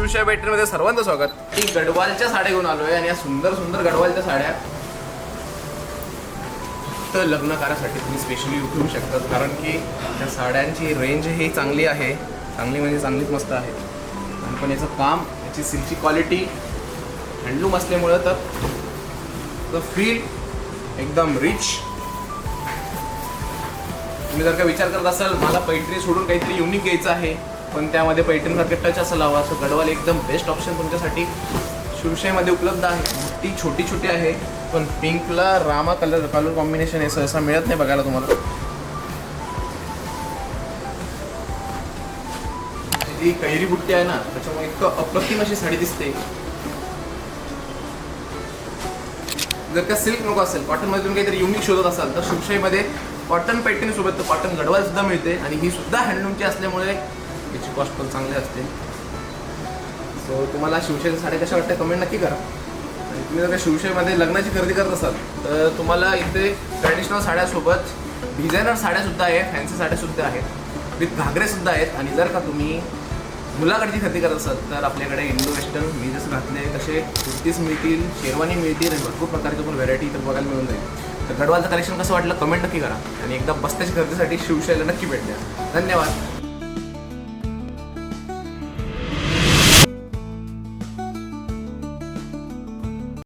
शिवशाही पैठणीमध्ये सर्वांचं स्वागत. मी गडवालच्या साड्या घेऊन आलोय आणि या सुंदर सुंदर गडवालच्या साड्या तर लग्न कार्यासाठी तुम्ही स्पेशली घेऊ शकतात, कारण की त्या साड्यांची रेंज ही चांगली आहे. चांगली म्हणजे चांगलीच मस्त आहे. आणि पण याचं काम, याची सिल्कची क्वालिटी, हँडलूम असल्यामुळं तर फील एकदम रिच. तुम्ही जर का विचार करत असाल मला पैठणी सोडून काहीतरी युनिक घ्यायचं आहे पण त्यामध्ये पैठणीसारखे टच असायला हवा, असं गडवाल एकदम बेस्ट ऑप्शन तुमच्यासाठी शिवशाहीमध्ये उपलब्ध आहे. ती छोटी छोटी आहे पण पिंकला रामा कलर कॉम्बिनेशन आहे, सहसा मिळत नाही बघायला तुम्हाला. जी कैरी बुट्टी आहे ना त्याच्यामुळे इतकं अप्रतिम अशी साडी दिसते. जर का सिल्क नको असेल, कॉटनमध्ये तुम्ही काहीतरी युनिक शोधत असाल तर शिवशाहीमध्ये कॉटन पैठणी सोबत कॉटन गडवाल सुद्धा मिळते आणि ही सुद्धा हँडलूमची असल्यामुळे याची कॉस्ट पण चांगली असते. सो तुम्हाला शिवशाहीच्या साड्या कशा वाटतं कमेंट नक्की करा. आणि तुम्ही जर का शिवशाहीमध्ये लग्नाची खरेदी करत असाल तर तुम्हाला इथे ट्रॅडिशनल साड्यासोबत डिझायनर साड्यासुद्धा आहेत, फॅन्सी साड्यासुद्धा आहेत, विथ घागरेसुद्धा आहेत. आणि जर का तुम्ही मुलाकडची खरेदी करत असाल तर आपल्याकडे इंडो वेस्टर्न मी जसं घातले तसे कुर्तीज मिळतील, शेरवानी मिळतील आणि भरपूर प्रकारची पण व्हरायटी इथं बघायला मिळून जाईल. तर गडवालचं कलेक्शन कसं वाटलं कमेंट नक्की करा आणि एकदा बस्त्याची खरेदीसाठी शिवशाहीला नक्की भेट द्या. धन्यवाद.